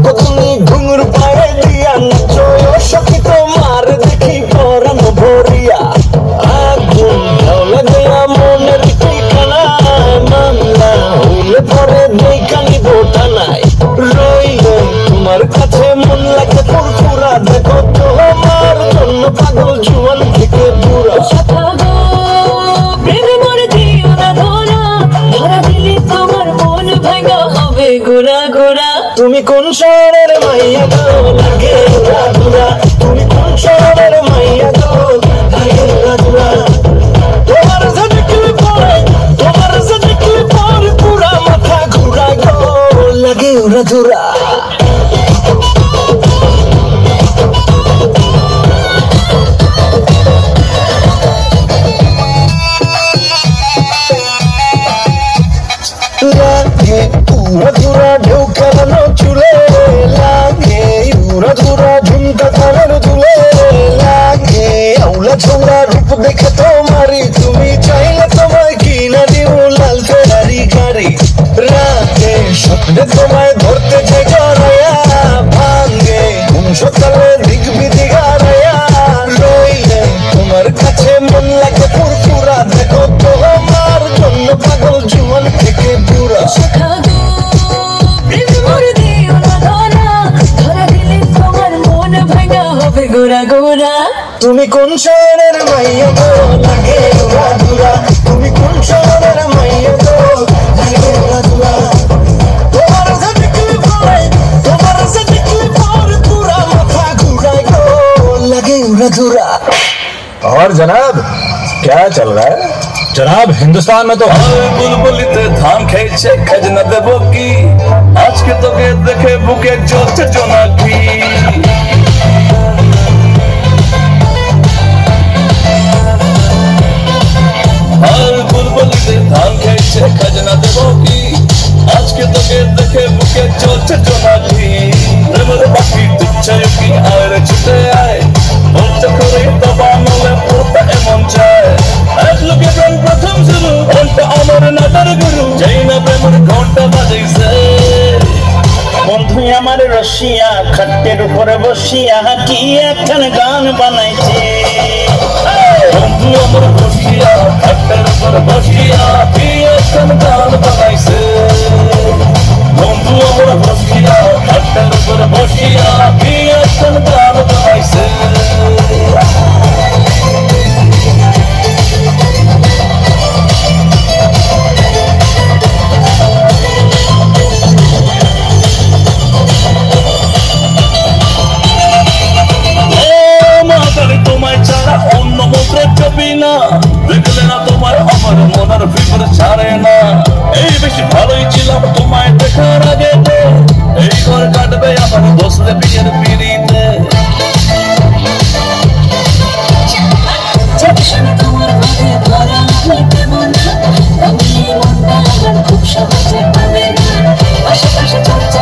কতনি ঘুঙুর পায়ে দিয়া নাচো সখী তোমার দেখি পরাণ ভরিয়া আগুন ঢালা দেয়া মনের ঠিকানায় মামলা হইলে পরে দেখানি বোটা নাই রইলে তোমার কাছে মন লাগে ফুরফুরা দেখো তোমার জন্য পাগল জুয়ান থেকে বুড়া ঘোরা ঘোরা তুমি কোন শহরের মাইয়া গো লাগে ঘোরা ঘোরা তুমি কোন শহরের মাইয়া গো লাগে ঘোরা ঘোরা তোমার দেখলে পরে পুরা মাথা ঘুরা গো লাগে ঘোরা ঘোরা উড়া ঢেউ খেলানো চুলে লাগে উড়া ঝুমকা কানের দুলে লাগে আউলা ছোড়া রূপ দেখে তোমারি তুমি চাইলে তোমায় কিনা দিও লাল ফেরারি গাড়ি রাতে স্বপ্নে তোমায় ধরতে চাই জড়ায়া ভাঙ্গে কোন সকালে দিক বিধি গাড়ায়া রইলে তোমার কাছে মন লাগে ফুরফুরা দেখো তোমার জন্য পাগল জীবন থেকে পুরা ঘোরা ঘোরা তুমি কোন শহরের মাইয়া গো লাগে ঘোরা ঘোরা তুমি কোন শহরের মাইয়া গো লাগে ঘোরা ঘোরা তোমার से निकले पूरा माथा घुराए गो लगे घोरा घोरा। और जनाब क्या चल रहा है? जनाब हिंदुस्तान में तो बुलबुलिते धान खेचे खजना देबो की आज के तो के देखे बुके जोत जोनाकी बुलबुलिते धान खेचे खजना देबो की आज के तो के देखे बुके जोत जोनाकी रेमर बाकी तुच्छायो की आरे छुटे आए बोलते करे दबानले पुरता एमन चाय এক লোকে প্রেম প্রথম শুরু ঘন্টা আমার নাটার গুরু যেই না প্রেমের ঘন্টা বাজাইছে বন্ধু আমার রশিয়া খাটের উপরে বসিয়া কি একখান গান বানাইছে বন্ধু আমার রশিয়া খাটের উপরে বসিয়া কি একখান গান বানাইছে বন্ধু আমার রশিয়া খাটের উপরে বসিয়া কি একখান গান বানাইছে তোমায় ছাড়া অন্য মন্ত্র চবি না দেখলে না তোমার আমার মনের ফিবর ছাড়ে না এই বেশি ভালোই ছিলাম তোমায় দেখার আগে এই ঘর কাটবে আমার বসলে বিয়ের পিড়িতে খুব সহজে পাবে না আশেপাশে চর্চা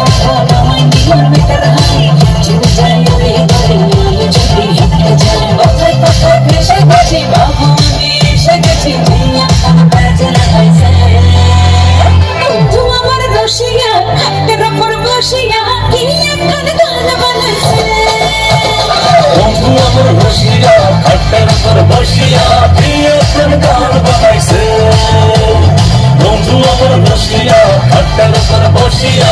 বসিয়া